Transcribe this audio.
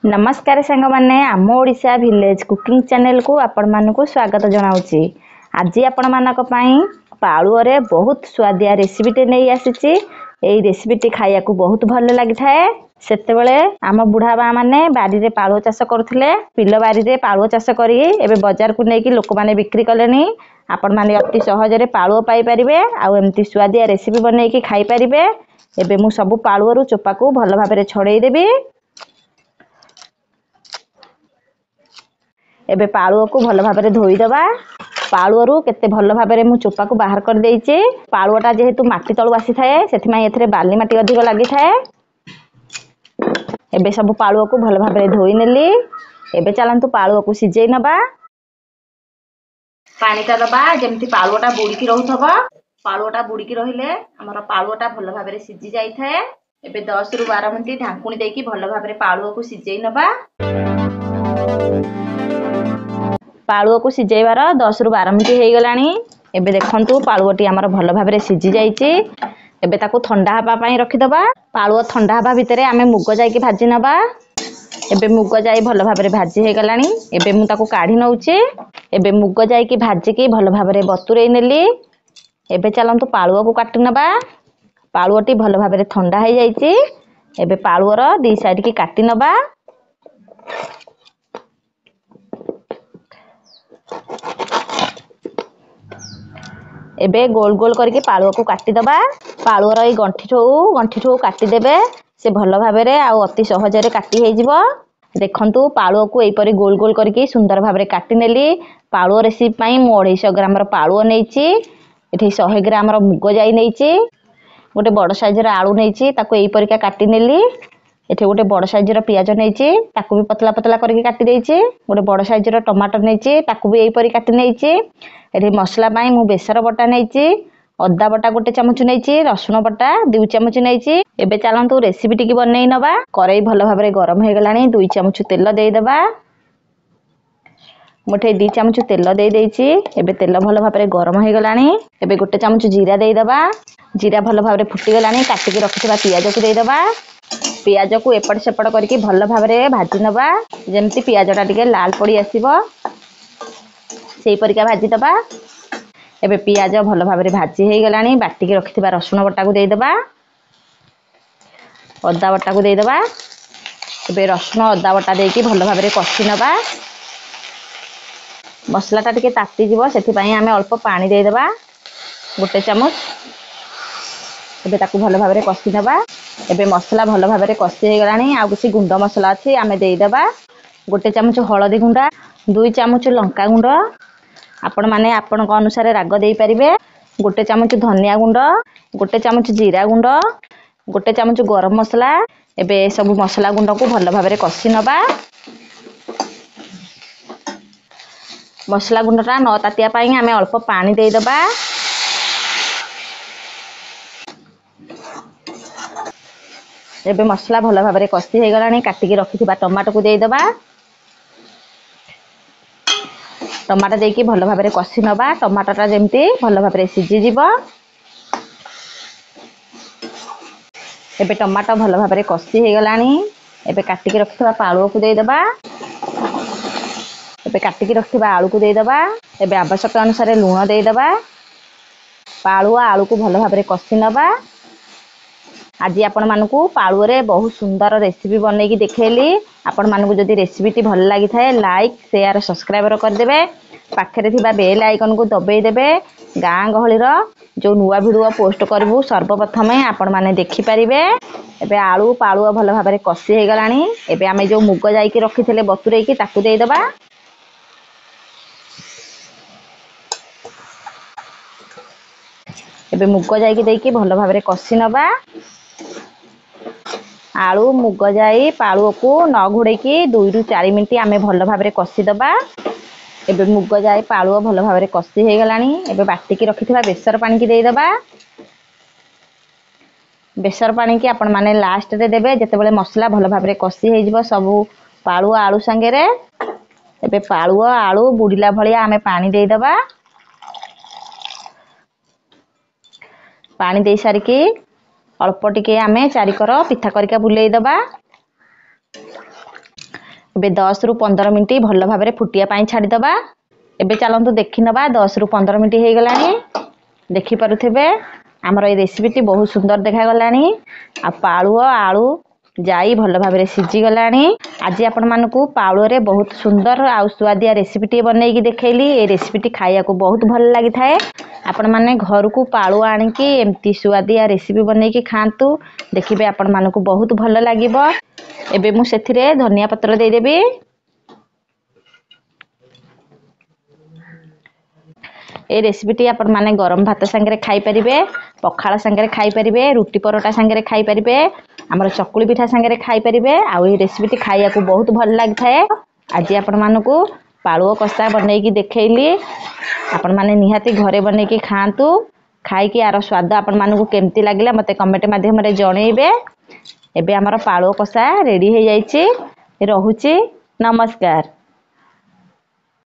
नमस्कार सांग माने आम ओडिशा विलेज कुकिंग चैनल को आपण मानकु स्वागत जनाउची। आज आपण मानक पई पाळुओरे बहुत स्वादिया रेसिपी टे नै आसीची। एई रेसिपी टी खाया को बहुत भल लागि थाए। सेते बेले आम बुढ़ा बा माने बारी रे पाळुओ चाष करथले। पिल्लो बारी रे पाळुओ चाष करी एबे बाजार को नै कि लोक माने बिक्री कलेनी। आपण माने अति सहज रे पाळुओ पाई परिबे आ एमती स्वादिया रेसिपी बनै कि खाई परिबे। एबे मु सब पाळुओ रु चोपा को भल भाबरे छडेई देबी। एबे पाळुओ को भल भाबरे धोई दबा। पाळुओ रु केते भल भाबरे मु चोपा को बाहर कर देइचे। पाळुओटा जेहेतु माटी तळु आसी थाए सेथिमाई एथरे बाली माटी अधिक लागि थाए। एबे सब पाळुओ को भल भाबरे धोई नेली। एबे चलंतु पाळुओ को सिजेई नबा। पानी ता दबा जेमति पाळुओटा बुडी की रहउथबा। पाळुओटा बुडी की रहिले हमर पाळुओटा भल भाबरे सिजी जाई थाए। एबे 10 रु 12 मिनिट ढांकुणी देकी भल भाबरे पाळुओ को सिजेई नबा। पाळुओ को सिजेइबार 10 रु 12 मिनिट हेई गलानी। एबे देखंतु पाळुओटी हमर भल भाबरे सिजी जाईची। एबे ताको ठंडा हबा पई रखि दबा। पाळुओ ठंडा हबा भितरे आमे मुग जाई की भाजी नबा। एबे मुग जाई भल भाबरे भाजी हेई गलानी। एबे मु ताको काढी नउची। एबे मुग जाई की भाजी की भल भाबरे बतुरेई नेली। एबे चलंतु पाळुओ को काटि नबा। पाळुओटी भल भाबरे ठंडा हेई जाईची। एबे पाळुओर दी साइड की काटि नबा। एबे गोल गोल करके पाळुओ को काटि दबा। पाळुओर ए गंठी ठो काटि देबे। से भल भाबरे आ अति सहज रे काटि हेई जिवो। देखंतु पाळुओ को एई परी गोल गोल करके सुंदर भाबरे काटि नेली। पाळुओ रेसिपी पई मु 250 ग्राम रो पाळुओ नेइची। एठी 100 ग्राम रो मुग जाई नेइची। गोटे बड़ साइज रो आलू नेइची ताको एई परिका काटि नेली। एठी गोटे बड़ साइज रो प्याज नेइची ताको भी पतला पतला करके काटि देइची। गोटे बड़ साइज रो टमाटर नेइची ताको भी एई परी काटि नेइची। एठी मसला पई मु बेसर बटा नेइची। अद्दा बटा गोटे चमच नेइची। रसुन बटा 2 चमच नेइची। एबे चलंतु रेसिपी टिकी बनै नबा। करेई भल भाबरे गरम हे गलानी। 2 चमच तेल देई दबा। मुठे 2 चमच तेल देई देइची। एबे तेल भल भाबरे गरम हे गलानी। एबे गोटे चमच जीरा देई दबा। जीरा भल भाबरे फुटी गलानी। काटि के रखिबा पियाज को देई दबा। पियाज को एपट सेपट करके भल भाबरे भाजी नबा। जेमति पियाजटा टिके लाल पड़ी आसीबो सेई परिका भाजी दबा। एबे पियाज भल भाबरे भाजी हेई गलानी। बाटी के रखिबा रसुन बटा को देई दबा। अद्दा बटा को देई दबा। एबे रसुन अद्दा बटा देकी भल भाबरे कसी नबा। मसलाटा टिके ताती जिवो सेथि पई आमे अल्प पानी देई दबा गोटे चमच। एबे ताकू भल भाबरे कसी नबा। एबे मसला भल भाबरे कसी हे गलानी। आ किछि गुंड मसला अछि आमे देई दबा। गोटे चमच हळदी गुंडा 2 चमच लंका गुंड आपण माने आपण को अनुसार राग देई परिबे। गोटे चमच धनिया गुंड गोटे चमच जीरा गुंड गोटे चमच गरम मसला। एबे सब मसला गुंड को भल भाबरे कसी नबा। मसला गुंडटा न तातिया पई आमे अल्प पानी देई दबा। एबे मसला भल भाबरे कसी हे गलानी। काटि के रखिथिबा टमाटो को देई दबा। टमाटो देकी भल भाबरे कसी नबा। टमाटोटा जेमति भल भाबरे सिजी जिवो। एबे टमाटो भल भाबरे कसी हे गलानी। एबे काटि के रखिथिबा पाळुओ को देई दबा। एबे काटि के रखिथिबा आलू को देई दबा। एबे आवश्यकता अनुसार लूण देई दबा। पाळुओ आलू को भल भाबरे कसी नबा। आज आपण मानकु पाळुओ रे बहुत सुंदर रेसिपी बनै की देखेली। आपण मानकु जदि रेसिपी टी भल लागि थाए लाइक शेयर सब्सक्राइब कर देबे। पाखरे थिबा बेल आइकन को दबेई देबे। गां गहली रो जो नुवा वीडियो पोस्ट करबु सर्वप्रथमे आपण माने देखि परिबे। एबे आलू पाळुओ भल भाबरे कसी हे गलानी। एबे आमे जो मुग जाई की रखिथिले बतुरेई की ताकू देई दबा। एबे मुग जाई की देकी भल भाबरे कसी नबा। आलू मुग जाई पाळुओ को न घोड़े की 2 रु 4 मिनिट आमे भल भाबरे कसी दबा। एबे मुग जाई पाळुओ भल भाबरे कसी हे गलानी। एबे बाटी की रखिथिबा बेसर पानी की देई दबा। बेसर पानी की आपण माने लास्ट रे देबे जते बेले मसला भल भाबरे कसी हे जिवो सबु पाळुओ आलू संगे रे। एबे पाळुओ आलू बुडीला भलिया आमे पानी देई दबा। पानी देई सारी की अल्प टिके आमे चारिकर पिठा करिका बुलेई दबा। ଏବେ 10 ରୁ 15 ମିନିट ଭଲ ଭାବରେ ଫୁଟିया ପାଇଁ ଛାଡ଼ିଦବା। ଏବେ ଚାଲନ୍ତୁ ଦେଖି नबा 10 ରୁ 15 मिनिट हो गलानी। देखि पारुथिबे हमर ए रेसिपीटी बहुत सुंदर देखा गलानी। आ पाळुआ आलू जाई भल भाबरे सिझी गलानी। आज आपण मानकू पाळुआ रे बहुत सुंदर आ स्वादिया रेसिपीटी बनै की देखैली। ए रेसिपीटी खाइया को बहुत भल लागि थाए। आपण माने घर को पाळुआ आनी की एम्ति स्वादिया रेसिपी बनै की खांतु। देखिबे आपण मानकू बहुत भल लागिबो। एबे मु सेथिरे धनिया पत्र दे देबी। ए रेसिपीटी आपण माने गरम भात संगे खाई परिबे, पखाळ संगे खाई परिबे, रुटी परोटा संगे खाई परिबे, हमर चकुली पिठा संगे खाई परिबे। आ ए रेसिपीटी खाइया को बहुत भल लागि थाए। आज आपण मानकू पाळुआ कसा बनै की देखैली। आपण माने निहाती घरे बनै की खांतु। खाई की आरो स्वाद आपण मानकू केमती लागिला मते कमेंट माध्यम रे जणैबे। एबे हमर पाळुआ कसा रेडी हे जाईची। रहुची नमस्कार।